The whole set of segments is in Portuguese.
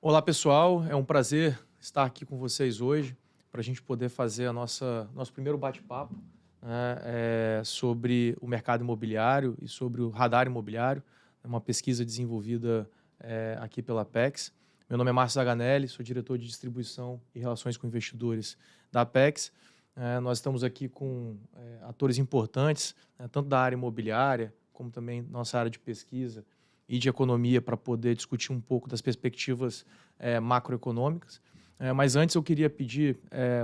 Olá, pessoal. É um prazer estar aqui com vocês hoje para a gente poder fazer nosso primeiro bate-papo, né, sobre o mercado imobiliário e sobre o radar imobiliário. É uma pesquisa desenvolvida aqui pela Apex. Meu nome é Márcio Zaganelli, sou diretor de distribuição e relações com investidores da Apex. Nós estamos aqui com atores importantes, né, tanto da área imobiliária como também nossa área de pesquisa e de economia para poder discutir um pouco das perspectivas macroeconômicas. Mas antes eu queria pedir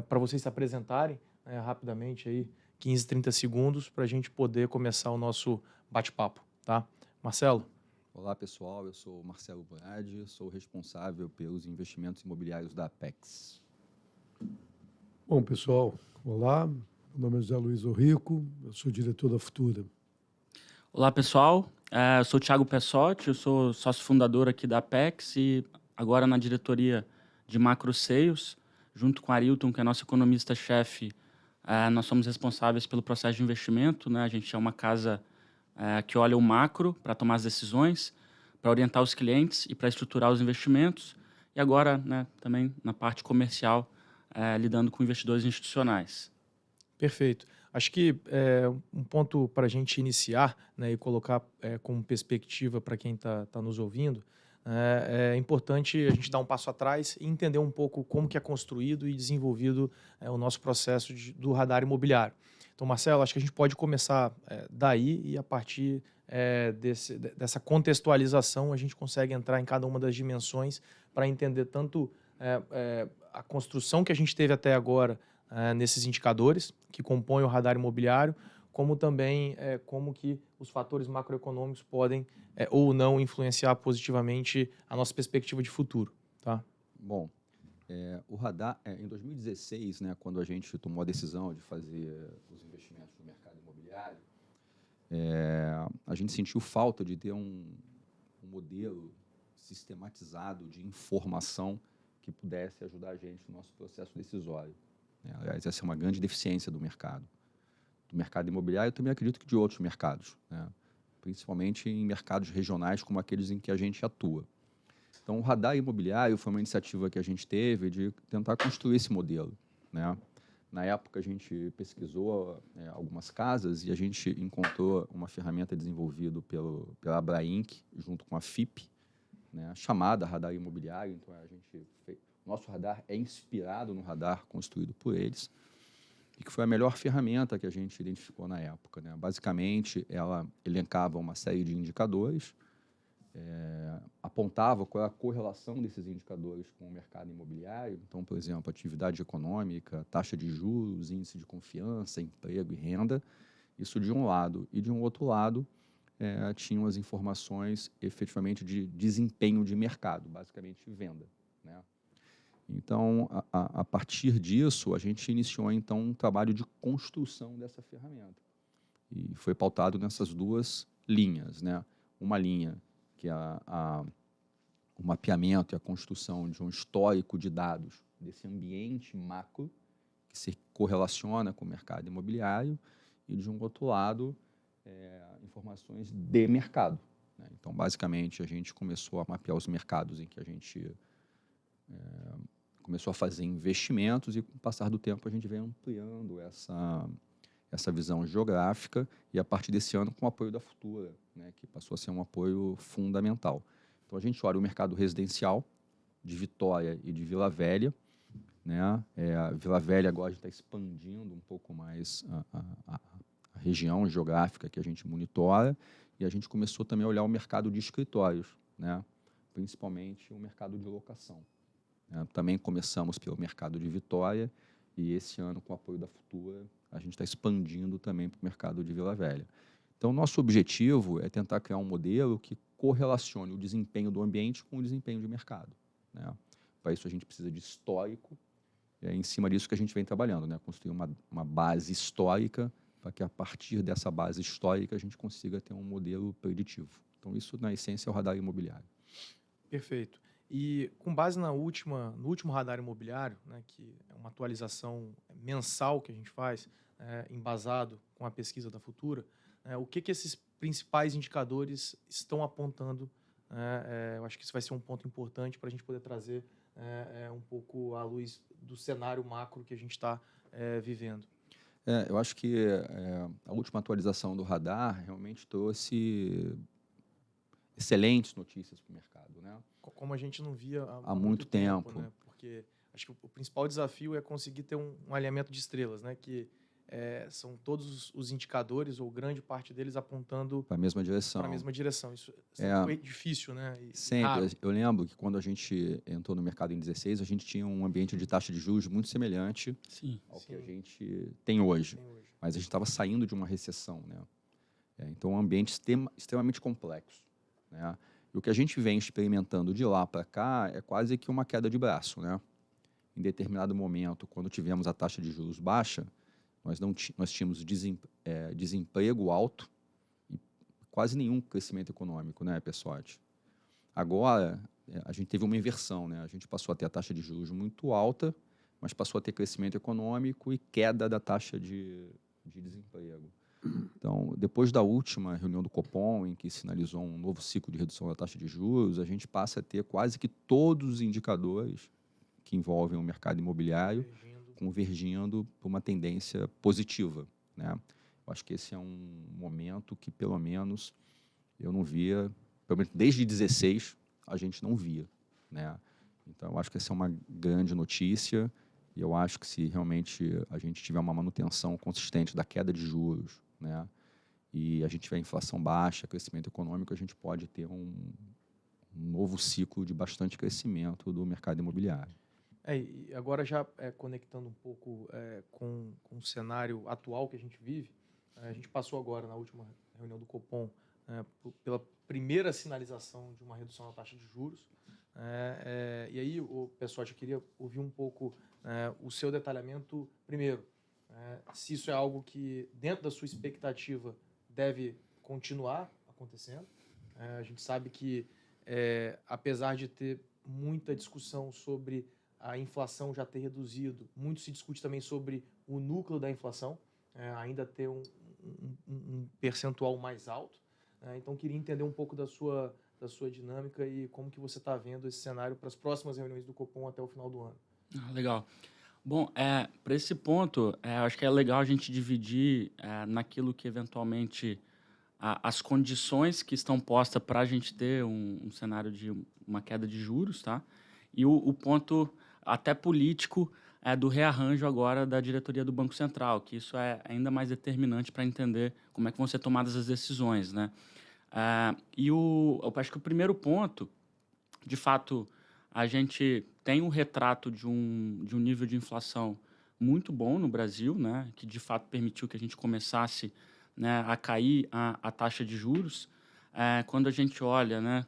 para vocês se apresentarem rapidamente, aí, 15, 30 segundos, para a gente poder começar o nosso bate-papo. Tá? Marcelo? Olá pessoal, eu sou Marcelo Bonadi, sou responsável pelos investimentos imobiliários da Apex. Bom, pessoal, olá. Meu nome é José Luiz Orrico, eu sou diretor da Futura. Olá, pessoal. Eu sou o Thiago Pessotti, eu sou sócio fundador aqui da Apex e agora na diretoria de Macro Sales, junto com a Arilton, que é nosso economista-chefe. Nós somos responsáveis pelo processo de investimento, né? A gente é uma casa que olha o macro para tomar as decisões, para orientar os clientes e para estruturar os investimentos. E agora, né, também na parte comercial, lidando com investidores institucionais. Perfeito. Acho que um ponto para a gente iniciar, né, e colocar como perspectiva para quem está nos ouvindo, é importante a gente dar um passo atrás e entender um pouco como que é construído e desenvolvido o nosso processo do radar imobiliário. Então, Marcelo, acho que a gente pode começar daí e a partir dessa contextualização a gente consegue entrar em cada uma das dimensões para entender tanto a construção que a gente teve até agora nesses indicadores que compõem o radar imobiliário, como também como que os fatores macroeconômicos podem ou não influenciar positivamente a nossa perspectiva de futuro. Tá? Bom, o radar, em 2016, né, quando a gente tomou a decisão de fazer os investimentos no mercado imobiliário, a gente sentiu falta de ter um modelo sistematizado de informação que pudesse ajudar a gente no nosso processo decisório. Aliás, essa é uma grande deficiência do mercado imobiliário. Eu também acredito que de outros mercados, né? Principalmente em mercados regionais como aqueles em que a gente atua. Então, o radar imobiliário foi uma iniciativa que a gente teve de tentar construir esse modelo, né? Na época, a gente pesquisou algumas casas e a gente encontrou uma ferramenta desenvolvida pela Abrainc, junto com a FIP, né, chamada Radar Imobiliário. Então, nosso radar é inspirado no radar construído por eles, e que foi a melhor ferramenta que a gente identificou na época, né? Basicamente, ela elencava uma série de indicadores, apontava qual é a correlação desses indicadores com o mercado imobiliário. Então, por exemplo, atividade econômica, taxa de juros, índice de confiança, emprego e renda. Isso de um lado. E de um outro lado, tinham as informações efetivamente de desempenho de mercado, basicamente venda, né? Então, a partir disso, a gente iniciou, então, um trabalho de construção dessa ferramenta. E foi pautado nessas duas linhas, né? Uma linha que é o mapeamento e a construção de um histórico de dados desse ambiente macro que se correlaciona com o mercado imobiliário, e, de um outro lado, informações de mercado, né? Então, basicamente, a gente começou a mapear os mercados em que a gente começou a fazer investimentos, e com o passar do tempo a gente vem ampliando essa visão geográfica, e a partir desse ano com o apoio da Futura, né, que passou a ser um apoio fundamental. Então a gente olha o mercado residencial de Vitória e de Vila Velha, né? A Vila Velha agora está expandindo um pouco mais a região geográfica que a gente monitora, e a gente começou também a olhar o mercado de escritórios, né? Principalmente o mercado de locação. Também começamos pelo mercado de Vitória, e esse ano, com o apoio da Futura, a gente está expandindo também para o mercado de Vila Velha. Então, nosso objetivo é tentar criar um modelo que correlacione o desempenho do ambiente com o desempenho de mercado, né? Para isso, a gente precisa de histórico, e é em cima disso que a gente vem trabalhando, né? Construir uma base histórica, para que, a partir dessa base histórica, a gente consiga ter um modelo preditivo. Então, isso, na essência, é o radar imobiliário. Perfeito. E com base no último radar imobiliário, né, que é uma atualização mensal que a gente faz, embasado com a pesquisa da Futura, o que esses principais indicadores estão apontando Eu acho que isso vai ser um ponto importante para a gente poder trazer um pouco à luz do cenário macro que a gente está vivendo. Eu acho que a última atualização do radar realmente trouxe excelentes notícias para o mercado, né? Como a gente não via Há muito tempo. Né? Porque acho que o principal desafio é conseguir ter um alinhamento de estrelas, né? Que são todos os indicadores, ou grande parte deles, apontando para a mesma direção. Para a mesma direção. Isso é difícil, né? Sempre. Raro. Eu lembro que quando a gente entrou no mercado em 2016, a gente tinha um ambiente de taxa de juros muito semelhante ao que a gente tem hoje. Mas a gente estava saindo de uma recessão, né? Então, um ambiente extremamente complexo, né? E o que a gente vem experimentando de lá para cá é quase que uma queda de braço, né? Em determinado momento, quando tivemos a taxa de juros baixa, nós tínhamos desemprego alto e quase nenhum crescimento econômico, né, Pessotti? Agora, a gente teve uma inversão, né? A gente passou a ter a taxa de juros muito alta, mas passou a ter crescimento econômico e queda da taxa de desemprego. Então, depois da última reunião do Copom, em que sinalizou um novo ciclo de redução da taxa de juros, a gente passa a ter quase que todos os indicadores que envolvem o mercado imobiliário convergindo para uma tendência positiva, né? Eu acho que esse é um momento que, pelo menos, eu não via, pelo menos desde 2016, a gente não via, né? Então, eu acho que essa é uma grande notícia e eu acho que se realmente a gente tiver uma manutenção consistente da queda de juros, né, e a gente tiver inflação baixa, crescimento econômico, a gente pode ter um novo ciclo de bastante crescimento do mercado imobiliário. E agora já conectando um pouco com o cenário atual que a gente vive, a gente passou agora na última reunião do Copom pela primeira sinalização de uma redução da taxa de juros. E aí, pessoal, eu queria ouvir um pouco o seu detalhamento primeiro. Se isso é algo que, dentro da sua expectativa, deve continuar acontecendo. A gente sabe que, apesar de ter muita discussão sobre a inflação já ter reduzido, muito se discute também sobre o núcleo da inflação, ainda ter um percentual mais alto. Então, queria entender um pouco da sua dinâmica e como que você está vendo esse cenário para as próximas reuniões do Copom até o final do ano. Legal. Bom, para esse ponto, acho que é legal a gente dividir naquilo que, eventualmente, as condições que estão postas para a gente ter um cenário de uma queda de juros, tá? E o ponto até político do rearranjo agora da diretoria do Banco Central, que isso é ainda mais determinante para entender como é que vão ser tomadas as decisões, né? Eu acho que o primeiro ponto, de fato, a gente tem um retrato de um nível de inflação muito bom no Brasil, né, que de fato permitiu que a gente começasse, né, a cair a taxa de juros. Quando a gente olha, né,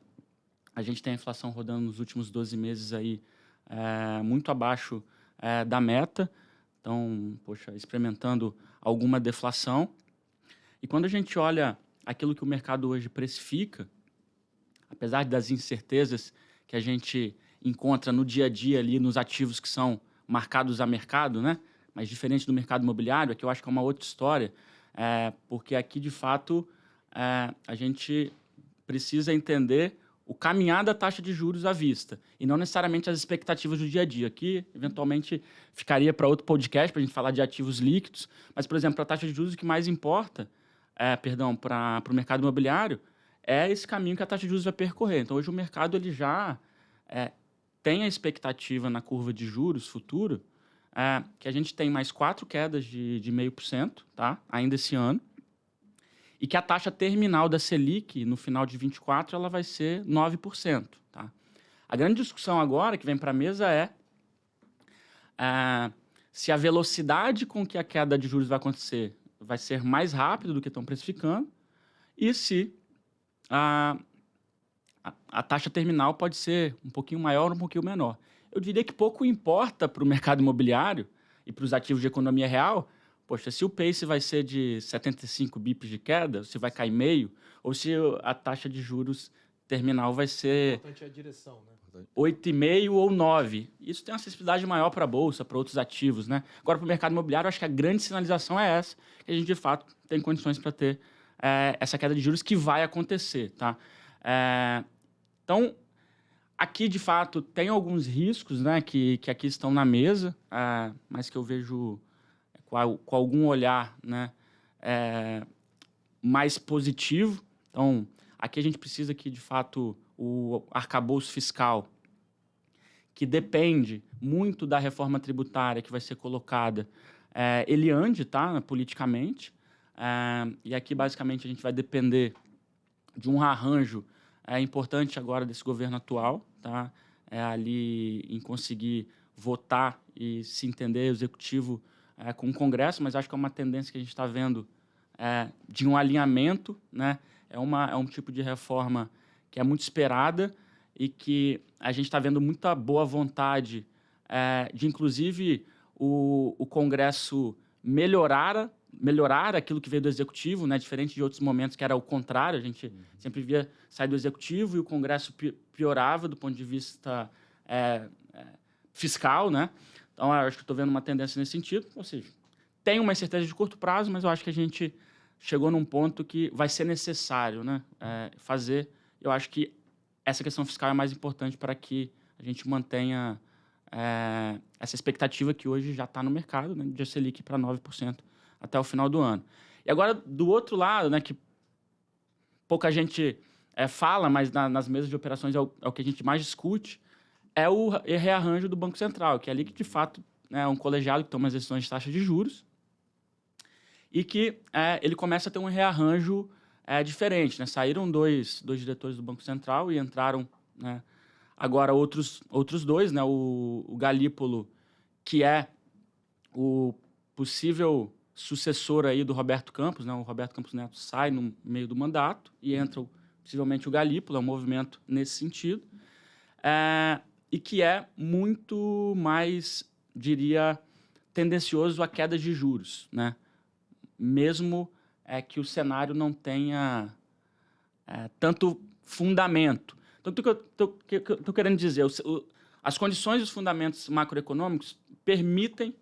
a gente tem a inflação rodando nos últimos 12 meses aí, muito abaixo da meta, então, experimentando alguma deflação. E quando a gente olha aquilo que o mercado hoje precifica, apesar das incertezas que a gente encontra no dia a dia ali nos ativos que são marcados a mercado, né? Mas diferente do mercado imobiliário, que eu acho que é uma outra história, porque aqui, de fato, a gente precisa entender o caminhar da taxa de juros à vista e não necessariamente as expectativas do dia a dia. Aqui, eventualmente, ficaria para outro podcast para a gente falar de ativos líquidos, mas, por exemplo, a taxa de juros, o que mais importa, para o mercado imobiliário, é esse caminho que a taxa de juros vai percorrer. Então, hoje o mercado ele já tem a expectativa na curva de juros futuro que a gente tem mais 4 quedas de 0,5%, tá? Ainda esse ano, e que a taxa terminal da Selic, no final de 24, ela vai ser 9%. Tá? A grande discussão agora que vem para a mesa é se a velocidade com que a queda de juros vai acontecer vai ser mais rápido do que estão precificando e se a taxa terminal pode ser um pouquinho maior ou um pouquinho menor. Eu diria que pouco importa para o mercado imobiliário e para os ativos de economia real, se o pace vai ser de 75 bips de queda, se vai cair meio, ou se a taxa de juros terminal vai ser... O importante é a direção, né? 8,5 ou 9. Isso tem uma acessibilidade maior para a Bolsa, para outros ativos, né? Agora, para o mercado imobiliário, eu acho que a grande sinalização é essa, que a gente, de fato, tem condições para ter essa queda de juros que vai acontecer, tá? Então, aqui, de fato, tem alguns riscos, né, que aqui estão na mesa, mas que eu vejo com algum olhar, né, mais positivo. Então, aqui a gente precisa que, de fato, o arcabouço fiscal, que depende muito da reforma tributária que vai ser colocada, ele ande, tá, politicamente. E aqui, basicamente, a gente vai depender de um arranjo importante agora desse governo atual, tá? Ali em conseguir votar e se entender executivo com o Congresso, mas acho que é uma tendência que a gente está vendo de um alinhamento, né? É um tipo de reforma que é muito esperada e que a gente está vendo muita boa vontade de, inclusive, o Congresso melhorar aquilo que veio do Executivo, né? Diferente de outros momentos que era o contrário, a gente sempre via sair do Executivo e o Congresso piorava do ponto de vista fiscal, né? Então, eu acho que estou vendo uma tendência nesse sentido, ou seja, tem uma incerteza de curto prazo, mas eu acho que a gente chegou num ponto que vai ser necessário, né? Fazer. Eu acho que essa questão fiscal é mais importante para que a gente mantenha essa expectativa que hoje já está no mercado, né, de Selic para 9% até o final do ano. E agora, do outro lado, né, que pouca gente fala, mas nas mesas de operações é o que a gente mais discute, é o rearranjo do Banco Central, que é ali que, de fato, é um colegiado que toma as decisões de taxa de juros e que ele começa a ter um rearranjo diferente, né? Saíram dois diretores do Banco Central e entraram, né, agora outros dois, né? O Galípolo, que é o possível sucessor aí do Roberto Campos, né? O Roberto Campos Neto sai no meio do mandato e entra possivelmente o Galípolo, é um movimento nesse sentido, e que é muito mais, diria, tendencioso à queda de juros, né? Mesmo que o cenário não tenha tanto fundamento. Então, o que eu estou querendo dizer? As condições e os fundamentos macroeconômicos permitem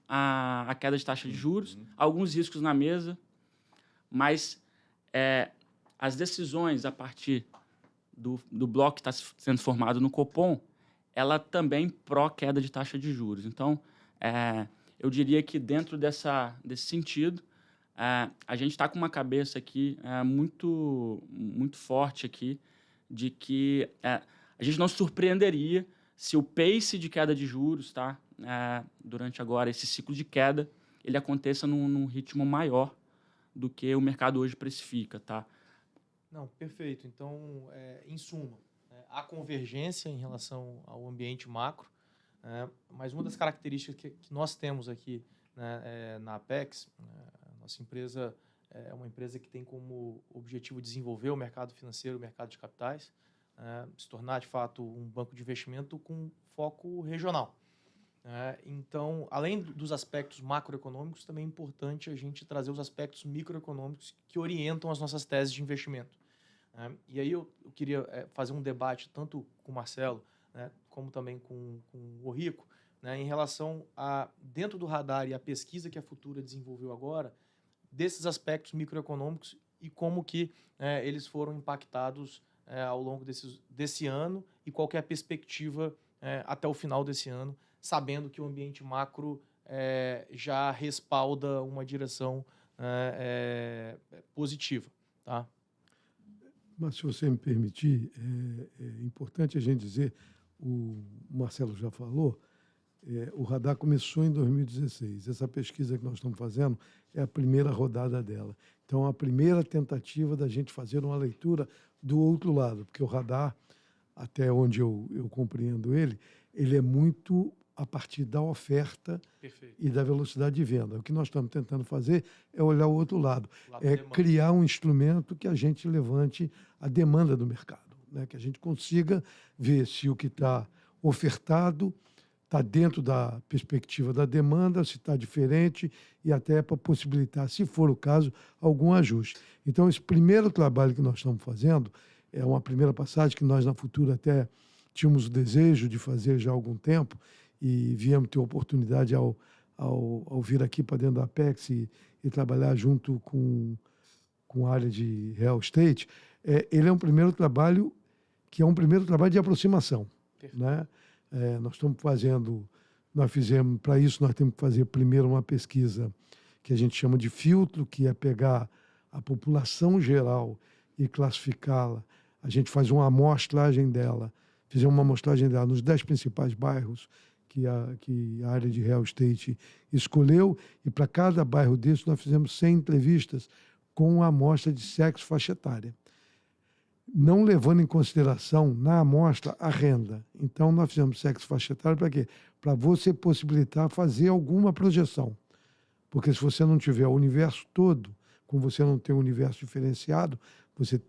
a queda de taxa de juros, alguns riscos na mesa, mas as decisões a partir do bloco que está sendo formado no Copom, ela também pró-queda de taxa de juros. Então, eu diria que dentro desse sentido, a gente está com uma cabeça aqui muito, muito forte aqui de que a gente não se surpreenderia se o pace de queda de juros, tá, durante agora esse ciclo de queda, ele aconteça num ritmo maior do que o mercado hoje precifica, tá? Não, perfeito. Então, em suma, há convergência em relação ao ambiente macro, mas uma das características que nós temos aqui, né, na Apex, nossa empresa é uma empresa que tem como objetivo desenvolver o mercado financeiro, o mercado de capitais, se tornar, de fato, um banco de investimento com foco regional. Então, além dos aspectos macroeconômicos, também é importante a gente trazer os aspectos microeconômicos que orientam as nossas teses de investimento. E aí eu queria fazer um debate tanto com o Marcelo, né, como também com o Rico, né, em relação a, dentro do radar e a pesquisa que a Futura desenvolveu agora, desses aspectos microeconômicos e como que eles foram impactados ao longo desse ano e qual que é a perspectiva até o final desse ano, sabendo que o ambiente macro já respalda uma direção positiva. Tá? Mas, se você me permitir, é importante a gente dizer, o Marcelo já falou, o radar começou em 2016. Essa pesquisa que nós estamos fazendo é a primeira rodada dela. Então, a primeira tentativa da gente fazer uma leitura do outro lado, porque o radar, até onde eu compreendo ele é muito a partir da oferta. Perfeito. E da velocidade de venda. O que nós estamos tentando fazer é olhar o outro lado, criar um instrumento que a gente levante a demanda do mercado, né? Que a gente consiga ver se o que está ofertado está dentro da perspectiva da demanda, se está diferente e até para possibilitar, se for o caso, algum ajuste. Então, esse primeiro trabalho que nós estamos fazendo é uma primeira passagem que nós, na Futura, até tínhamos o desejo de fazer já há algum tempo e viemos ter oportunidade ao vir aqui para dentro da Apex e trabalhar junto com a área de real estate. Ele é um primeiro trabalho que é um primeiro trabalho de aproximação. Perfeito. Né? Nós fizemos, para isso nós temos que fazer primeiro uma pesquisa que a gente chama de filtro, que é pegar a população geral e classificá-la. A gente faz uma amostragem dela, fizemos uma amostragem dela nos 10 principais bairros que a área de real estate escolheu, e para cada bairro desses nós fizemos 100 entrevistas com a amostra de sexo, faixa etária, não levando em consideração na amostra a renda. Então, nós fizemos sexo, faixa etária para quê? Para você possibilitar fazer alguma projeção. Porque se você não tiver o universo todo, como você não tem um universo diferenciado, você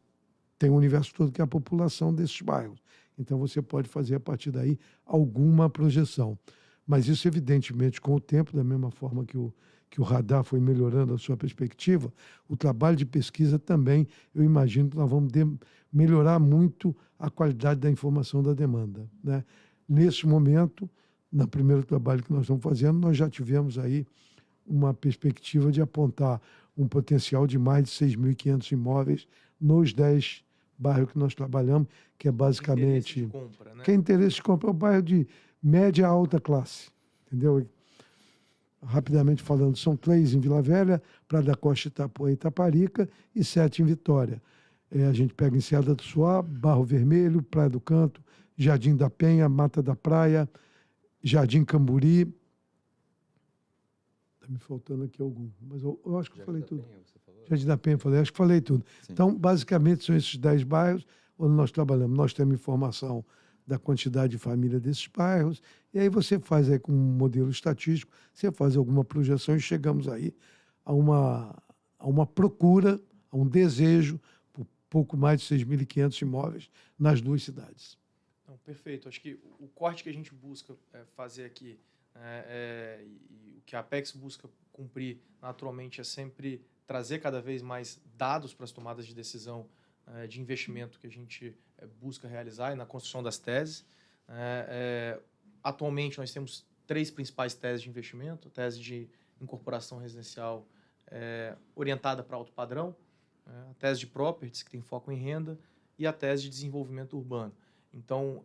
tem o universo todo que é a população desses bairros. Então, você pode fazer, a partir daí, alguma projeção. Mas isso, evidentemente, com o tempo, da mesma forma que o radar foi melhorando a sua perspectiva, o trabalho de pesquisa também, eu imagino que nós vamos melhorar muito a qualidade da informação da demanda. Né? Nesse momento, no primeiro trabalho que nós estamos fazendo, nós já tivemos aí uma perspectiva de apontar um potencial de mais de 6.500 imóveis nos 10 bairros que nós trabalhamos, que é basicamente... Interesse de compra, né? Que é interesse de compra, é o bairro de média a alta classe, entendeu? Rapidamente falando, são 3 em Vila Velha, Praia da Costa, Itapuã e Itaparica, e 7 em Vitória. A gente pega Enseada do Suá, Barro Vermelho, Praia do Canto, Jardim da Penha, Mata da Praia, Jardim Camburi. Está me faltando aqui algum, mas eu acho que eu falei tudo. Jardim da Penha, acho que falei tudo. Sim. Então, basicamente, são esses 10 bairros onde nós trabalhamos. Nós temos informação da quantidade de família desses bairros, e aí você faz aí com um modelo estatístico, você faz alguma projeção e chegamos aí a uma procura, a um desejo por pouco mais de 6.500 imóveis nas 2 cidades. Não, perfeito. Acho que o corte que a gente busca fazer aqui, e o que a Apex busca cumprir naturalmente, é sempre trazer cada vez mais dados para as tomadas de decisão de investimento que a gente busca realizar e na construção das teses. Atualmente, nós temos 3 principais teses de investimento: a tese de incorporação residencial orientada para alto padrão, a tese de properties, que tem foco em renda, e a tese de desenvolvimento urbano. Então,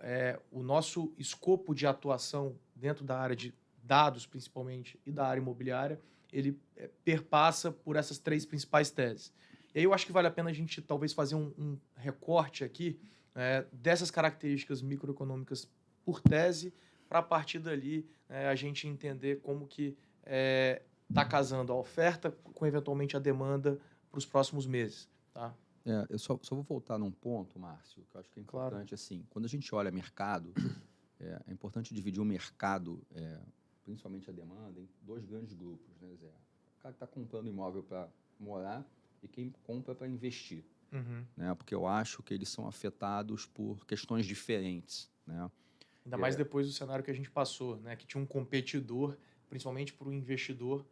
o nosso escopo de atuação dentro da área de dados, principalmente, e da área imobiliária, ele perpassa por essas 3 principais teses. E aí eu acho que vale a pena a gente talvez fazer um recorte aqui dessas características microeconômicas por tese, para a partir dali a gente entender como que está casando a oferta com, eventualmente, a demanda para os próximos meses. Tá? Eu só vou voltar num ponto, Márcio, que eu acho que é importante. Claro. Assim, quando a gente olha mercado, é importante dividir o mercado, principalmente a demanda, em 2 grandes grupos. Né, Zé? O cara que está comprando imóvel para morar e quem compra para investir. Uhum. Né? Porque eu acho que eles são afetados por questões diferentes. Né? Ainda mais depois do cenário que a gente passou, né? Que tinha um competidor, principalmente para o investidor,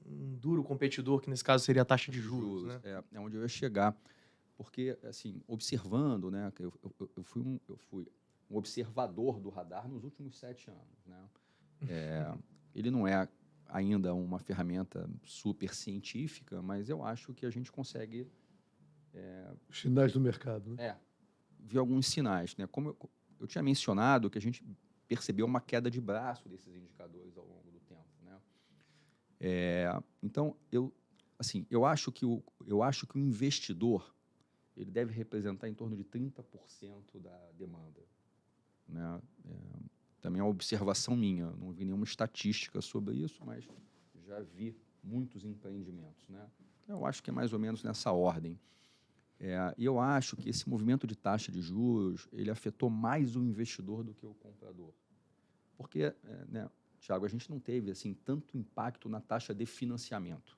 um duro competidor, que nesse caso seria a taxa de juros. Né? É onde eu ia chegar. Porque, assim, observando, né, que eu fui um observador do radar nos últimos 7 anos. Né? Ele não é ainda uma ferramenta super científica, mas eu acho que a gente consegue... Os sinais do mercado. Né? Ver alguns sinais. Né? Como eu tinha mencionado, que a gente percebeu uma queda de braço desses indicadores ao longo do tempo. Né? Então, eu acho que o investidor ele deve representar em torno de 30% da demanda. Né? Também é uma observação minha, não vi nenhuma estatística sobre isso, mas já vi muitos empreendimentos. Né? Eu acho que é mais ou menos nessa ordem. E eu acho que esse movimento de taxa de juros ele afetou mais o investidor do que o comprador. Porque, né, Tiago, a gente não teve assim, tanto impacto na taxa de financiamento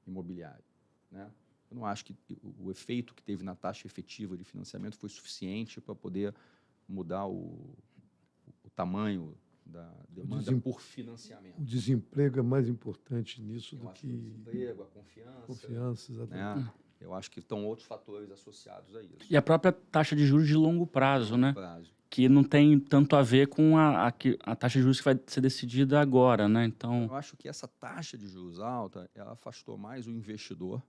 imobiliário. Né? Eu não acho que o efeito que teve na taxa efetiva de financiamento foi suficiente para poder mudar o tamanho da demanda por financiamento. O desemprego é mais importante nisso do que... O desemprego, a confiança. Confiança, exatamente. Né? Eu acho que estão outros fatores associados a isso. E a própria taxa de juros de longo prazo, né? Que não tem tanto a ver com a taxa de juros que vai ser decidida agora, né? Então... Eu acho que essa taxa de juros alta, ela afastou mais o investidor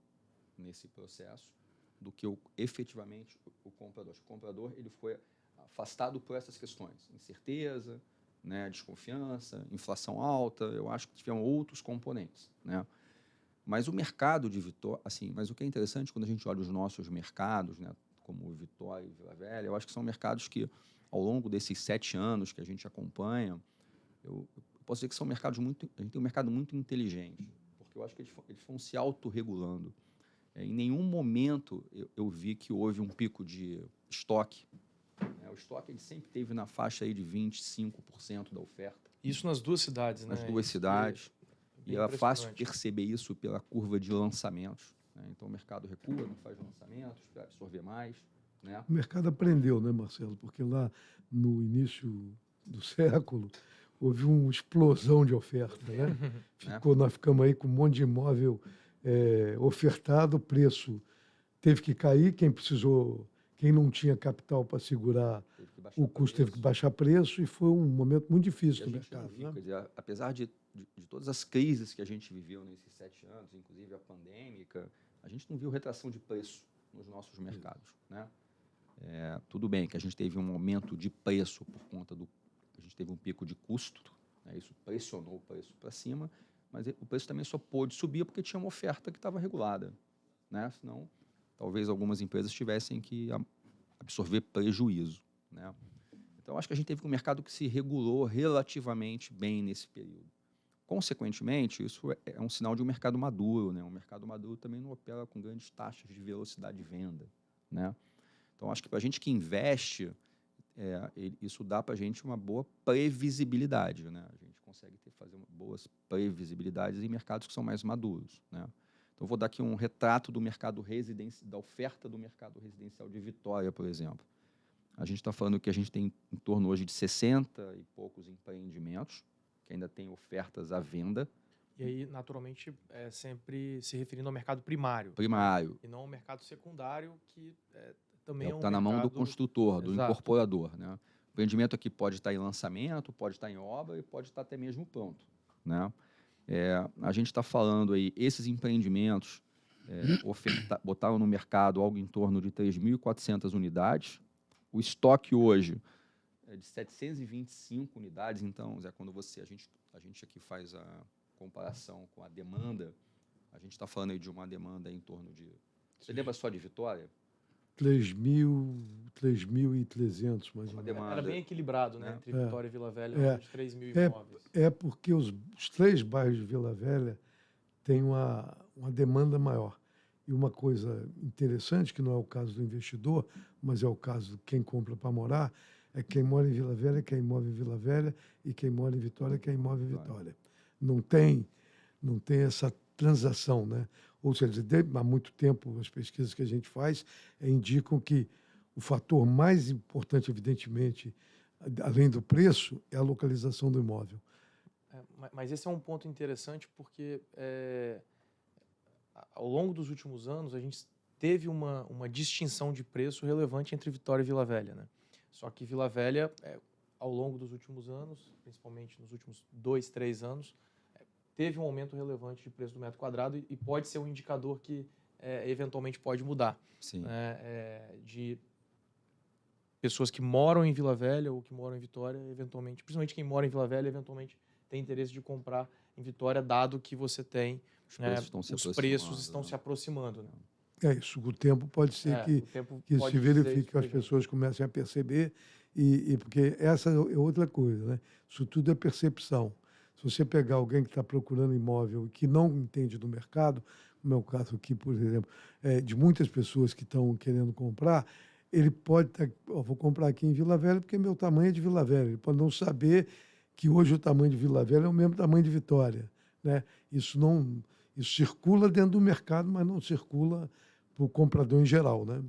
nesse processo do que efetivamente o comprador. O comprador ele foi afastado por essas questões, incerteza, né, desconfiança, inflação alta. Eu acho que tiveram outros componentes, né? Mas o mercado de Vitória, assim, mas o que é interessante quando a gente olha os nossos mercados, né, como Vitória e Vila Velha, eu acho que são mercados que, ao longo desses 7 anos que a gente acompanha, eu posso dizer que são mercados muito, a gente tem um mercado muito inteligente, porque eu acho que eles foram se autorregulando. Em nenhum momento eu vi que houve um pico de estoque. O estoque ele sempre teve na faixa aí de 25% da oferta. Isso nas duas cidades, Nas né? duas cidades. Bem E era fácil impressionante. perceber isso pela curva de lançamentos, né? Então o mercado recua, não faz lançamentos para absorver mais, né? O mercado aprendeu, né, Marcelo? Porque lá no início do século houve uma explosão de oferta, né? Nós ficamos aí com um monte de imóvel ofertado, o preço teve que cair, quem não tinha capital para segurar o custo teve que baixar preço, e foi um momento muito difícil do mercado. Viu, quer dizer, apesar de todas as crises que a gente viveu nesses 7 anos, inclusive a pandêmica, a gente não viu retração de preço nos nossos mercados, né? Tudo bem que a gente teve um aumento de preço por conta a gente teve um pico de custo, né? Isso pressionou o preço para cima, mas o preço também só pôde subir porque tinha uma oferta que estava regulada, né? Senão, talvez algumas empresas tivessem que absorver prejuízo, né? Então, acho que a gente teve um mercado que se regulou relativamente bem nesse período. Consequentemente, isso é um sinal de um mercado maduro, né? Um mercado maduro também não opera com grandes taxas de velocidade de venda, né? Então, acho que para a gente que investe, isso dá para a gente uma boa previsibilidade, né? A gente consegue fazer boas previsibilidades em mercados que são mais maduros, né? Então, vou dar aqui um retrato do mercado da oferta do mercado residencial de Vitória, por exemplo. A gente está falando que a gente tem em torno hoje de 60 e poucos empreendimentos que ainda têm ofertas à venda. E aí, naturalmente, sempre se referindo ao mercado primário. Primário. Né? E não ao mercado secundário, que também Está na mão do construtor, do Exato. incorporador, né? O empreendimento aqui pode estar em lançamento, pode estar em obra e pode estar até mesmo pronto, né? A gente está falando aí, esses empreendimentos botaram no mercado algo em torno de 3.400 unidades. O estoque hoje é de 725 unidades. Então, Zé, quando a gente aqui faz a comparação com a demanda, a gente está falando aí de uma demanda em torno de... Você lembra só de Vitória? 3.300, mais ou menos. Era bem equilibrado, né? Entre Vitória e Vila Velha, de 3 mil imóveis. Porque os 3 bairros de Vila Velha têm uma demanda maior. E uma coisa interessante, que não é o caso do investidor, mas é o caso de quem compra para morar, é quem mora em Vila Velha quer imóvel em Vila Velha, e quem mora em Vitória quer imóvel em Vitória. Não tem essa transação, né? Ou seja, há muito tempo as pesquisas que a gente faz indicam que o fator mais importante, evidentemente, além do preço, é a localização do imóvel. Mas esse é um ponto interessante porque ao longo dos últimos anos a gente teve uma distinção de preço relevante entre Vitória e Vila Velha, né? Só que Vila Velha, ao longo dos últimos anos, principalmente nos últimos 2, 3 anos, teve um aumento relevante de preço do metro quadrado e pode ser um indicador que eventualmente pode mudar. Sim. De pessoas que moram em Vila Velha ou que moram em Vitória, eventualmente, principalmente quem mora em Vila Velha, eventualmente tem interesse de comprar em Vitória, dado que você tem os preços estão se aproximando. Né? Isso, o tempo pode ser que se verifique, que as pessoas comecem a perceber, porque essa é outra coisa, né? Isso tudo é percepção. Se você pegar alguém que está procurando imóvel e que não entende do mercado, como é o caso aqui, por exemplo, de muitas pessoas que estão querendo comprar, ele pode estar, vou comprar aqui em Vila Velha porque meu tamanho é de Vila Velha. Ele pode não saber que hoje o tamanho de Vila Velha é o mesmo tamanho de Vitória, né? Isso circula dentro do mercado, mas não circula para o comprador em geral, né?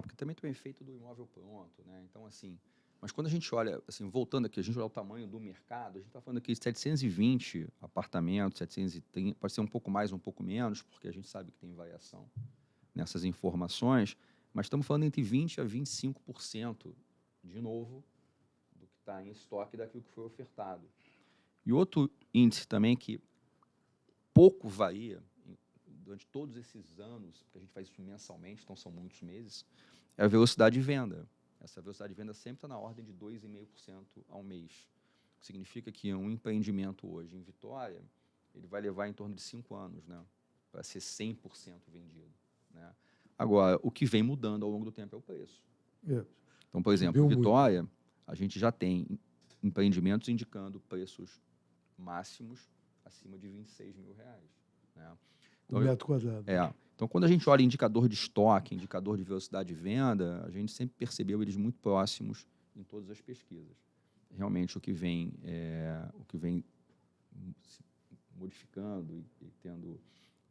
Porque também tem o efeito do imóvel pronto, né? Então, assim, mas quando a gente olha, assim, voltando aqui, a gente olha o tamanho do mercado, a gente está falando aqui de 720 apartamentos, 730, pode ser um pouco mais, um pouco menos, porque a gente sabe que tem variação nessas informações, mas estamos falando entre 20% a 25%, de novo, do que está em estoque daquilo que foi ofertado. E outro índice também que pouco varia durante todos esses anos, porque a gente faz isso mensalmente, então são muitos meses, é a velocidade de venda. Essa velocidade de venda sempre está na ordem de 2,5% ao mês. O que significa que um empreendimento hoje em Vitória, ele vai levar em torno de 5 anos, né, para ser 100% vendido, né? Agora, o que vem mudando ao longo do tempo é o preço. É. Então, por exemplo, Subiu em muito. Vitória, a gente já tem empreendimentos indicando preços máximos acima de R$26.000, né? O metro quadrado. Então, quando a gente olha indicador de estoque, indicador de velocidade de venda, a gente sempre percebeu eles muito próximos em todas as pesquisas. Realmente, o que vem se modificando e tendo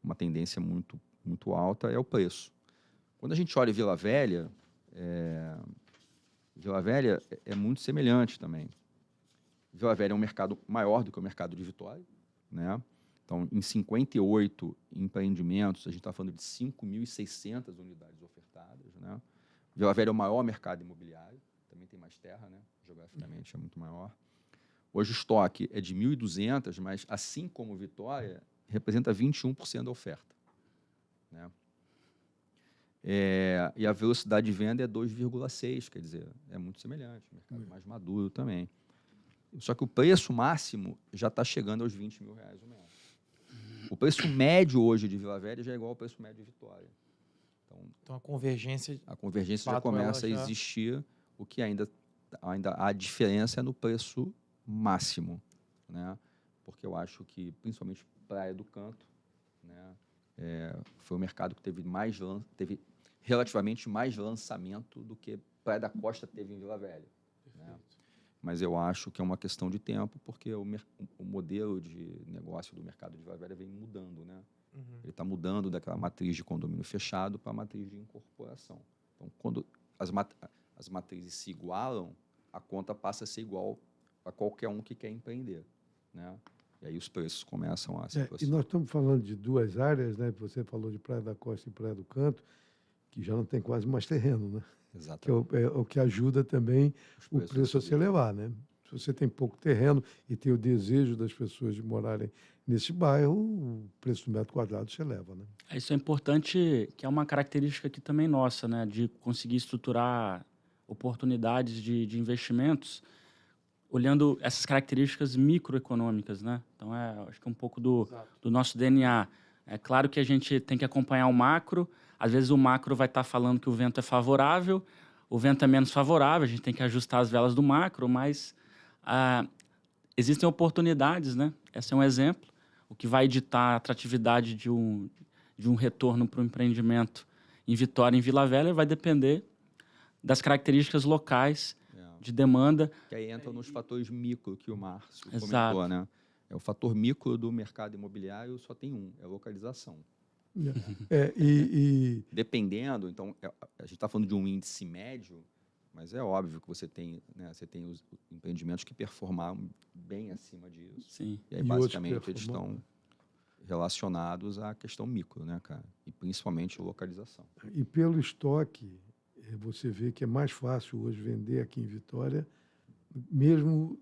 uma tendência muito, muito alta é o preço. Quando a gente olha Vila Velha, é muito semelhante também. Vila Velha é um mercado maior do que o mercado de Vitória, né? Então, em 58 empreendimentos, a gente está falando de 5.600 unidades ofertadas, né? Vila Velha é o maior mercado imobiliário, também tem mais terra, né? Geograficamente é muito maior. Hoje o estoque é de 1.200, mas, assim como Vitória, representa 21% da oferta, né? E a velocidade de venda é 2,6, quer dizer, é muito semelhante, mercado mais maduro também. Só que o preço máximo já está chegando aos R$20.000 o metro. O preço médio hoje de Vila Velha já é igual ao preço médio de Vitória. Então a convergência já fato, começa a ela já- existir, o que ainda a diferença é no preço máximo, né? Porque eu acho que, principalmente Praia do Canto, né, foi o mercado que teve relativamente mais lançamento do que Praia da Costa teve em Vila Velha, né? Mas eu acho que é uma questão de tempo, porque o modelo de negócio do mercado de Vila Velha vem mudando, né? Ele está mudando daquela matriz de condomínio fechado para a matriz de incorporação. Então, quando as matrizes se igualam, a conta passa a ser igual a qualquer um que quer empreender, né? E aí os preços começam a se E aproximar. nós estamos falando de duas áreas, né? Você falou de Praia da Costa e Praia do Canto, que já não tem quase mais terreno, né? Que Exatamente. é o que ajuda também Os o preços preço a se elevar, né? Se você tem pouco terreno e tem o desejo das pessoas de morarem nesse bairro, o preço do metro quadrado se eleva, né? Isso é importante, que é uma característica aqui também nossa, né? De conseguir estruturar oportunidades de investimentos olhando essas características microeconômicas, né? Então, acho que é um pouco do nosso DNA. É claro que a gente tem que acompanhar o macro. Às vezes o macro vai estar falando que o vento é favorável, o vento é menos favorável, a gente tem que ajustar as velas do macro, mas existem oportunidades, né? Esse é um exemplo. O que vai ditar a atratividade de um retorno para o empreendimento em Vitória, em Vila Velha, vai depender das características locais de demanda. Que aí entra nos fatores micro que o Márcio Exato. comentou, né? O fator micro do mercado imobiliário só tem um, é a localização. Dependendo, então, a gente está falando de um índice médio, mas é óbvio que você tem os empreendimentos que performaram bem acima disso. Sim. E aí, E basicamente, outros que eles estão relacionados à questão micro, né, cara? E principalmente a localização. E pelo estoque, você vê que é mais fácil hoje vender aqui em Vitória, mesmo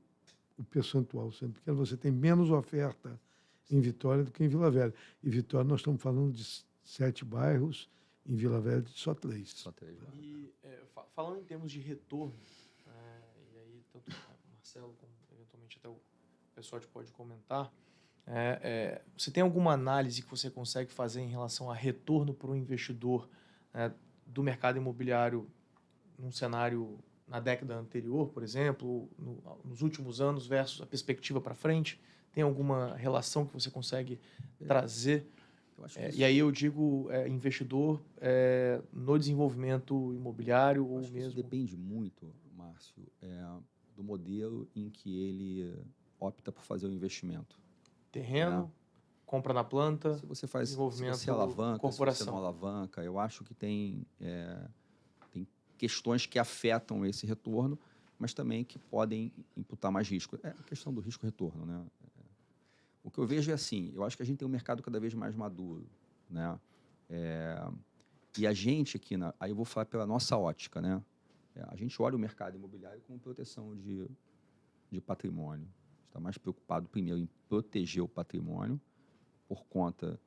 o percentual sendo pequeno, você tem menos oferta em Vitória do que em Vila Velha. E Vitória nós estamos falando de 7 bairros, em Vila Velha de só 3. Só 3 bairros. E falando em termos de retorno, e aí tanto o Marcelo como eventualmente até o pessoal pode comentar, você tem alguma análise que você consegue fazer em relação a retorno para o investidor do mercado imobiliário num cenário na década anterior, por exemplo, nos últimos anos versus a perspectiva para frente? Tem alguma relação que você consegue trazer? Eu acho que E aí eu digo investidor no desenvolvimento imobiliário ou acho que mesmo... isso depende muito, Márcio, do modelo em que ele opta por fazer o investimento. Terreno, compra na planta, Se você faz, se desenvolvimento, você alavanca, corporação. se você não alavanca, eu acho que tem questões que afetam esse retorno, mas também que podem imputar mais risco. É a questão do risco-retorno, né? O que eu vejo é assim, eu acho que a gente tem um mercado cada vez mais maduro, né? E a gente aqui, aí eu vou falar pela nossa ótica, né? A gente olha o mercado imobiliário como proteção de patrimônio. Está mais preocupado, primeiro, em proteger o patrimônio por conta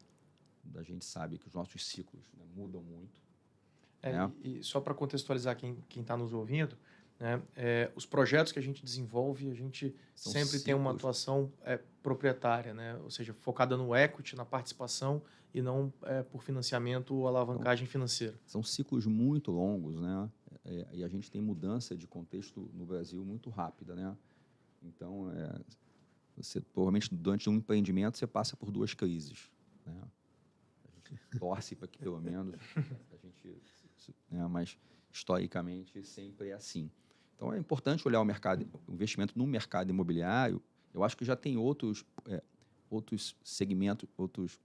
a gente sabe que os nossos ciclos, né, mudam muito. E só para contextualizar quem está nos ouvindo, né, os projetos que a gente desenvolve, a gente São sempre tem uma atuação proprietária, né, ou seja, focada no equity, na participação e não por financiamento ou alavancagem financeira. São ciclos muito longos, né? E a gente tem mudança de contexto no Brasil muito rápida, né? Então, você provavelmente durante um empreendimento você passa por 2 crises, né? A gente torce para que pelo menos a gente, né, mas historicamente sempre é assim. Então é importante olhar o investimento no mercado imobiliário. Eu acho que já tem outros segmentos, outros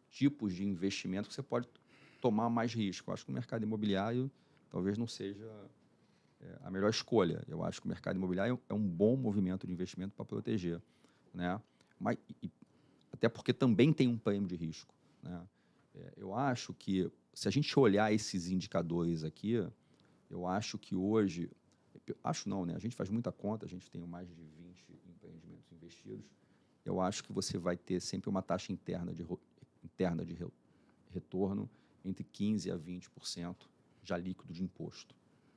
tipos de investimento que você pode tomar mais risco. Eu acho que o mercado imobiliário talvez não seja a melhor escolha. Eu acho que o mercado imobiliário é um bom movimento de investimento para proteger, né? Mas, até porque também tem um prêmio de risco, né? Eu acho que, se a gente olhar esses indicadores aqui, eu acho que hoje... Acho não, né? A gente faz muita conta, a gente tem mais de 20 empreendimentos investidos. Eu acho que você vai ter sempre uma taxa interna de retorno entre 15% a 20% já líquido de imposto,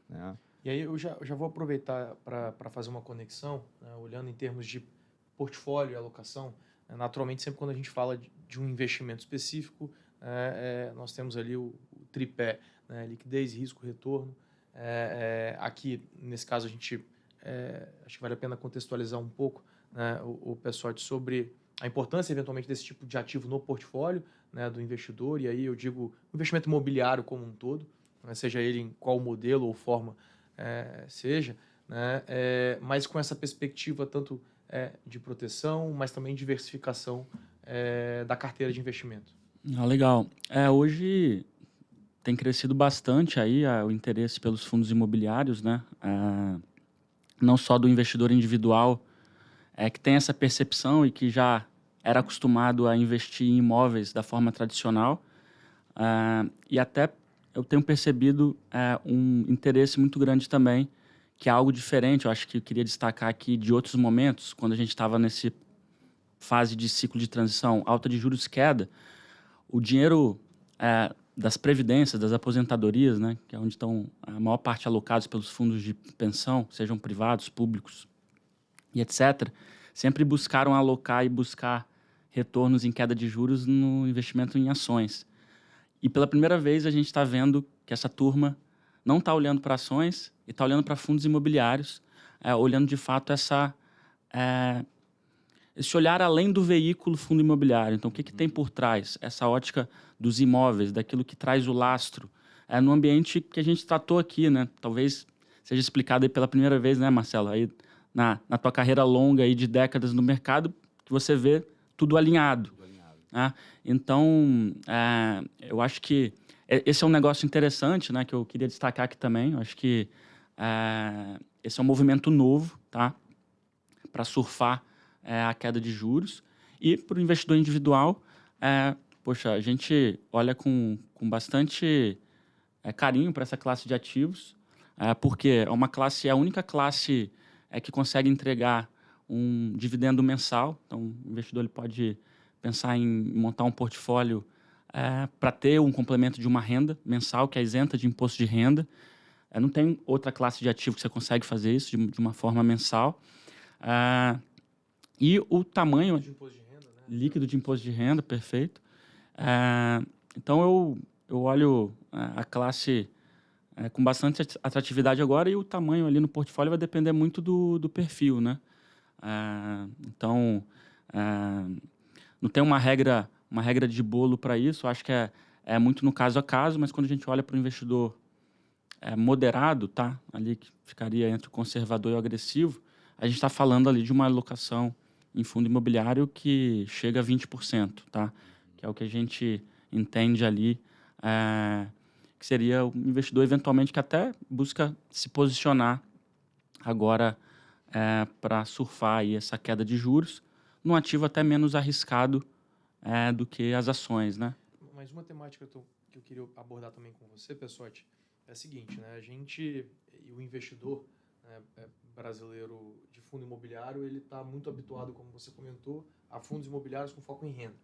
né? E aí eu já vou aproveitar para fazer uma conexão, né, olhando em termos de portfólio e alocação. Naturalmente, sempre quando a gente fala de um investimento específico, nós temos ali o tripé, né, liquidez, risco, retorno. Aqui, nesse caso, a gente acho que vale a pena contextualizar um pouco, né, o pessoal sobre a importância, eventualmente, desse tipo de ativo no portfólio, né, do investidor. E aí eu digo o investimento imobiliário como um todo, né, seja ele em qual modelo ou forma seja, né, mas com essa perspectiva tanto de proteção, mas também diversificação da carteira de investimento. Legal. Hoje tem crescido bastante aí o interesse pelos fundos imobiliários, né? Não só do investidor individual, que tem essa percepção e que já era acostumado a investir em imóveis da forma tradicional, e até eu tenho percebido um interesse muito grande também, que é algo diferente. Eu acho que eu queria destacar aqui de outros momentos, quando a gente estava nessa fase de ciclo de transição, alta de juros, queda, o dinheiro das previdências, das aposentadorias, né, que é onde estão a maior parte alocados pelos fundos de pensão, sejam privados, públicos e etc., sempre buscaram alocar e buscar retornos em queda de juros no investimento em ações. E pela primeira vez a gente está vendo que essa turma não está olhando para ações e está olhando para fundos imobiliários, olhando de fato esse olhar além do veículo fundo imobiliário. Então, o que tem por trás? Essa ótica dos imóveis, daquilo que traz o lastro. No ambiente que a gente tratou aqui, né? Talvez seja explicado aí pela primeira vez, né, Marcelo? Aí, na tua carreira longa aí de décadas no mercado, que você vê tudo alinhado. Então, eu acho que esse é um negócio interessante, né, que eu queria destacar aqui também. Eu acho que esse é um movimento novo, tá, para surfar a queda de juros. E para o investidor individual, poxa, a gente olha com bastante carinho para essa classe de ativos, porque é a única classe que consegue entregar um dividendo mensal. Então, o investidor ele pode pensar em montar um portfólio para ter um complemento de uma renda mensal que é isenta de imposto de renda. Não tem outra classe de ativo que você consegue fazer isso de uma forma mensal. E o tamanho... Líquido de imposto de renda, né? Líquido de imposto de renda, perfeito. Então, eu olho a classe com bastante atratividade agora, e o tamanho ali no portfólio vai depender muito do perfil, né? Então, não tem uma regra de bolo para isso. Eu acho que é muito no caso a caso, mas quando a gente olha para o investidor moderado, tá? Ali que ficaria entre o conservador e o agressivo, a gente está falando ali de uma alocação em fundo imobiliário que chega a 20%, tá? Que é o que a gente entende ali, que seria um investidor eventualmente que até busca se posicionar agora para surfar aí essa queda de juros num ativo até menos arriscado do que as ações, né? Mas uma temática que eu queria abordar também com você, Pessotti, é a seguinte, né? A gente e o investidor, né, brasileiro de fundo imobiliário, ele está muito habituado, como você comentou, a fundos imobiliários com foco em renda.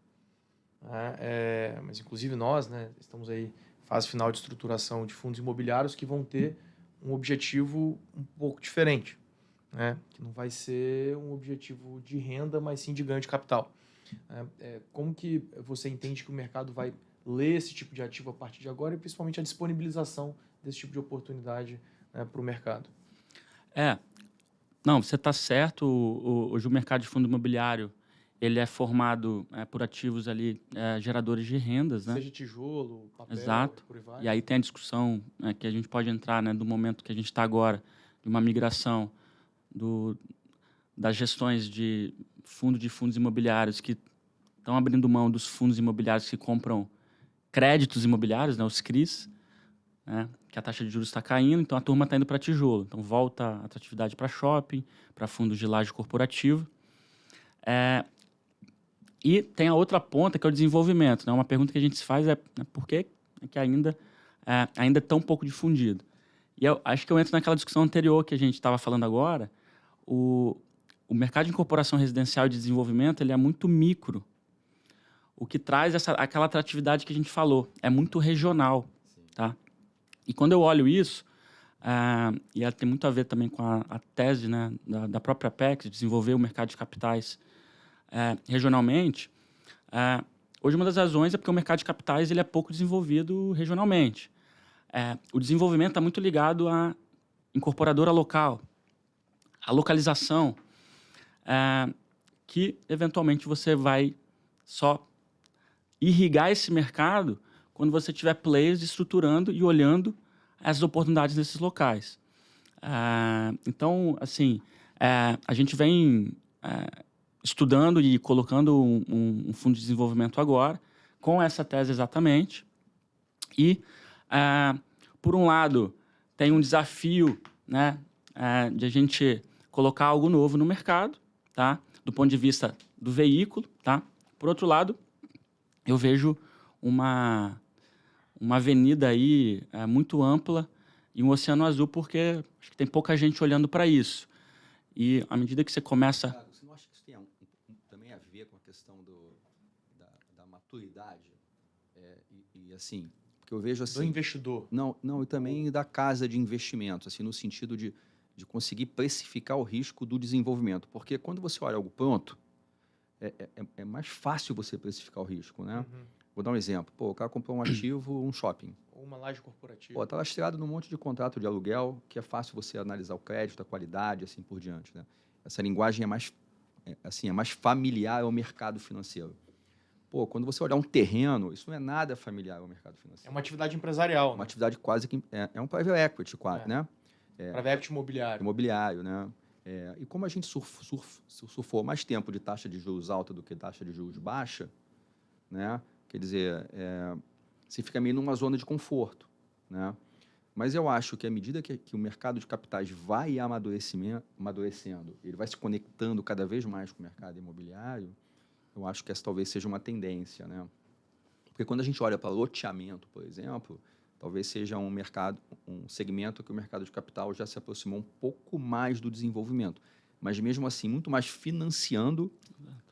né? Mas, inclusive, nós, né, estamos aí fase final de estruturação de fundos imobiliários que vão ter um objetivo um pouco diferente, né? Que não vai ser um objetivo de renda, mas sim de ganho de capital. Como que você entende que o mercado vai ler esse tipo de ativo a partir de agora e principalmente a disponibilização desse tipo de oportunidade, né, para o mercado? Não, você está certo. Hoje o mercado de fundo imobiliário ele é formado por ativos ali geradores de rendas, né? Seja tijolo, papel, Exato. por aí vai. E aí tem a discussão que a gente pode entrar, né, do momento que a gente está agora, de uma migração das gestões de fundos imobiliários que estão abrindo mão dos fundos imobiliários que compram créditos imobiliários, né, os CRIs, né, que a taxa de juros está caindo, então a turma está indo para tijolo. Então volta a atratividade para shopping, para fundos de laje corporativo. E tem a outra ponta, que é o desenvolvimento, né? Uma pergunta que a gente se faz é por que ainda é tão pouco difundido? E eu acho que eu entro naquela discussão anterior que a gente estava falando agora. O mercado de incorporação residencial e de desenvolvimento ele é muito micro, o que traz aquela atratividade que a gente falou. É muito regional. Tá? E quando eu olho isso, e ela tem muito a ver também com a tese, né, da própria PEX, de desenvolver o mercado de capitais regionalmente, hoje uma das razões é porque o mercado de capitais ele é pouco desenvolvido regionalmente. O desenvolvimento está muito ligado à incorporadora local, à localização, que eventualmente você vai só irrigar esse mercado quando você tiver players estruturando e olhando as oportunidades nesses locais. Então, assim, a gente vem estudando e colocando um fundo de desenvolvimento agora, com essa tese exatamente. E, por um lado, tem um desafio, né, de a gente colocar algo novo no mercado, tá? Do ponto de vista do veículo. Tá? Por outro lado, eu vejo uma avenida aí muito ampla e um oceano azul, porque acho que tem pouca gente olhando para isso. E à medida que você começa... Você não acha que isso tem também a ver com a questão da maturidade? E assim, porque eu vejo assim... Do investidor. Não, e também da casa de investimento, assim, no sentido de conseguir precificar o risco do desenvolvimento. Porque quando você olha algo pronto, é mais fácil você precificar o risco, né? Uhum. Vou dar um exemplo. Pô, o cara comprou um ativo, um shopping. Ou uma laje corporativa. Pô, está lastreado num monte de contrato de aluguel, que é fácil você analisar o crédito, a qualidade, assim por diante, né? Essa linguagem é mais familiar ao mercado financeiro. Pô, quando você olhar um terreno, isso não é nada familiar ao mercado financeiro. É uma atividade empresarial, Uma né? atividade quase que... É um private equity, quase, né? Private equity imobiliário. Imobiliário, né? E como a gente surfou mais tempo de taxa de juros alta do que taxa de juros baixa, né? Quer dizer, você fica meio numa zona de conforto, né? Mas eu acho que à medida que o mercado de capitais vai amadurecendo, ele vai se conectando cada vez mais com o mercado imobiliário, eu acho que essa talvez seja uma tendência, né? Porque quando a gente olha para loteamento, por exemplo, talvez seja um segmento que o mercado de capital já se aproximou um pouco mais do desenvolvimento, mas mesmo assim muito mais financiando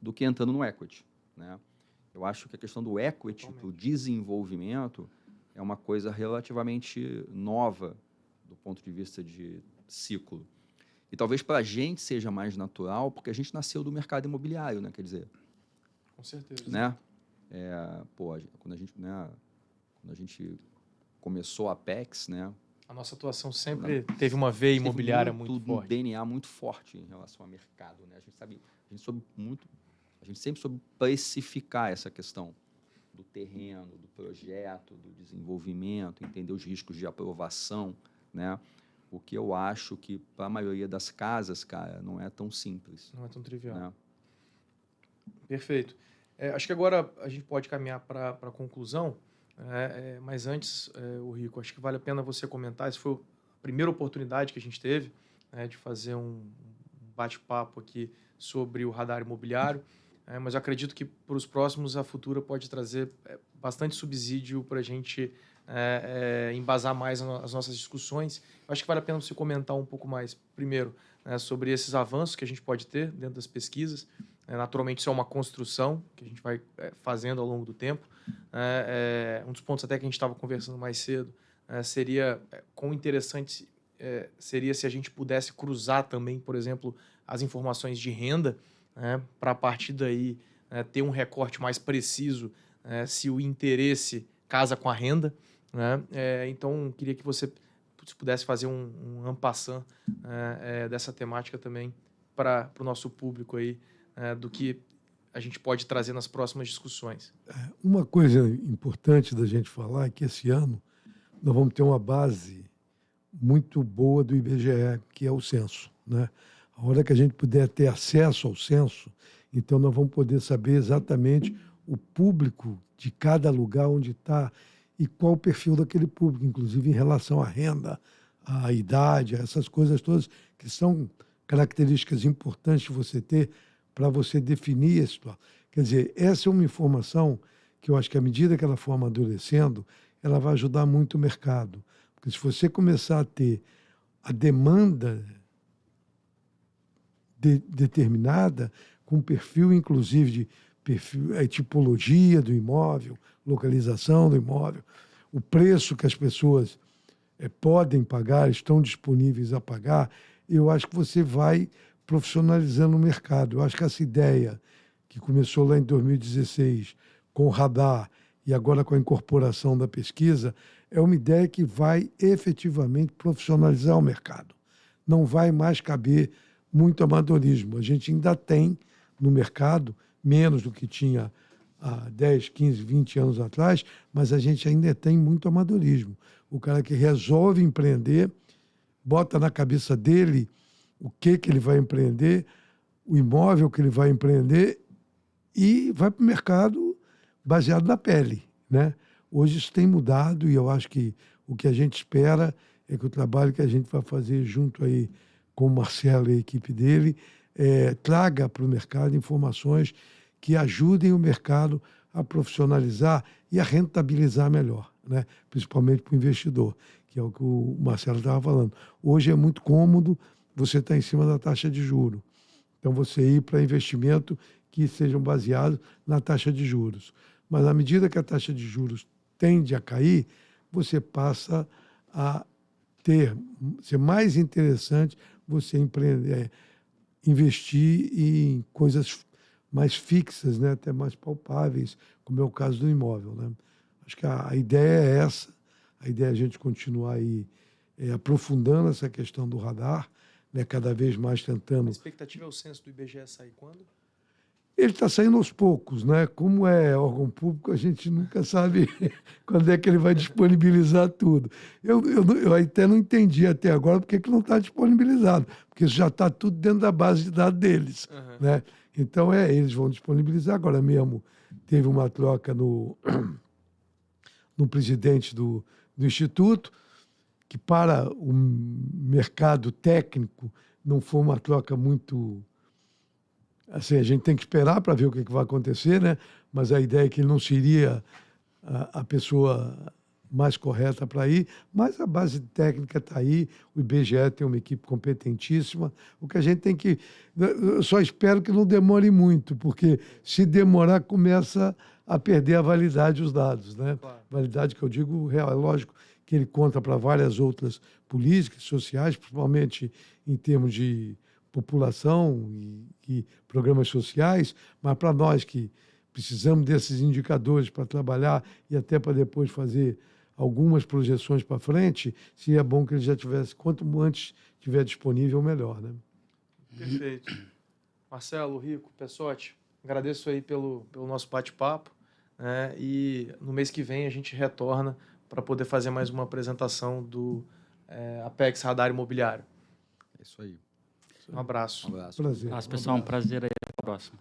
do que entrando no equity, né? Eu acho que a questão do equity para o desenvolvimento é uma coisa relativamente nova do ponto de vista de ciclo. E talvez para a gente seja mais natural, porque a gente nasceu do mercado imobiliário, né? Quer dizer, com certeza, né? Quando a gente começou a Pex, né? A nossa atuação sempre teve uma veia imobiliária muito forte. Um DNA muito forte em relação ao mercado, né? A gente sempre soube precificar essa questão do terreno, do projeto, do desenvolvimento, entender os riscos de aprovação, né? O que eu acho que, para a maioria das casas, cara, não é tão simples. Não é tão trivial. Né? Perfeito. Acho que agora a gente pode caminhar para a conclusão, mas antes, o Rico, acho que vale a pena você comentar. Essa foi a primeira oportunidade que a gente teve, né, de fazer um bate-papo aqui sobre o radar imobiliário. Mas eu acredito que para os próximos a Futura pode trazer bastante subsídio para a gente embasar mais as nossas discussões. Eu acho que vale a pena você comentar um pouco mais, primeiro, né, sobre esses avanços que a gente pode ter dentro das pesquisas, Naturalmente, isso é uma construção que a gente vai fazendo ao longo do tempo. Um dos pontos até que a gente estava conversando mais cedo seria quão interessante seria se a gente pudesse cruzar também, por exemplo, as informações de renda, para a partir daí ter um recorte mais preciso se o interesse casa com a renda. Então, queria que você pudesse fazer um en passant dessa temática também para o nosso público aí, do que a gente pode trazer nas próximas discussões. Uma coisa importante da gente falar é que esse ano nós vamos ter uma base muito boa do IBGE, que é o censo, né? A hora que a gente puder ter acesso ao censo, então nós vamos poder saber exatamente o público de cada lugar onde está e qual o perfil daquele público, inclusive em relação à renda, à idade, a essas coisas todas que são características importantes de você ter para você definir esse situação. Quer dizer, essa é uma informação que eu acho que à medida que ela for amadurecendo, ela vai ajudar muito o mercado. Porque se você começar a ter a demanda determinada, com perfil, inclusive, de perfil, tipologia do imóvel, localização do imóvel, o preço que as pessoas podem pagar, estão disponíveis a pagar, eu acho que você vai profissionalizando o mercado. Eu acho que essa ideia que começou lá em 2016 com o radar e agora com a incorporação da pesquisa é uma ideia que vai efetivamente profissionalizar o mercado. Não vai mais caber muito amadorismo. A gente ainda tem no mercado, menos do que tinha há 10, 15, 20 anos atrás, mas a gente ainda tem muito amadorismo. O cara que resolve empreender, bota na cabeça dele o que ele vai empreender, o imóvel que ele vai empreender e vai para o mercado baseado na pele, né? Hoje isso tem mudado e eu acho que o que a gente espera é que o trabalho que a gente vai fazer junto aí com o Marcelo e a equipe dele traga para o mercado informações que ajudem o mercado a profissionalizar e a rentabilizar melhor, né? Principalmente para o investidor, que é o que o Marcelo estava falando. Hoje é muito cômodo você estar em cima da taxa de juros. Então, você ir para investimento que sejam baseados na taxa de juros. Mas, à medida que a taxa de juros tende a cair, você passa a ser mais interessante você investir em coisas mais fixas, né? Até mais palpáveis, como é o caso do imóvel, né? Acho que a ideia é essa, a ideia é a gente continuar aí aprofundando essa questão do radar, né? Cada vez mais tentando... A expectativa é o censo do IBGE sair quando? Ele está saindo aos poucos, né? Como é órgão público, a gente nunca sabe quando é que ele vai disponibilizar tudo. Eu até não entendi até agora porque que não está disponibilizado, porque isso já está tudo dentro da base de dados deles, né? Então, eles vão disponibilizar. Agora mesmo teve uma troca no presidente do Instituto, que para o mercado técnico não foi uma troca muito... Assim, a gente tem que esperar para ver o que vai acontecer, né? Mas a ideia é que ele não seria a pessoa mais correta para ir, mas a base técnica está aí, o IBGE tem uma equipe competentíssima. O que a gente tem que... Eu só espero que não demore muito, porque se demorar, começa a perder a validade dos dados, né? Claro. Validade que eu digo real. É lógico que ele conta para várias outras políticas sociais, principalmente em termos de população e programas sociais, mas para nós que precisamos desses indicadores para trabalhar e até para depois fazer algumas projeções para frente, seria bom que ele já tivesse, quanto antes tiver disponível, melhor, né? Perfeito. Marcelo, Rico, Pessotti, agradeço aí pelo nosso bate-papo, né? E no mês que vem a gente retorna para poder fazer mais uma apresentação do Apex Radar Imobiliário. É isso aí. Um abraço. Um abraço. Prazer. Pessoal, um prazer aí. Até a próxima.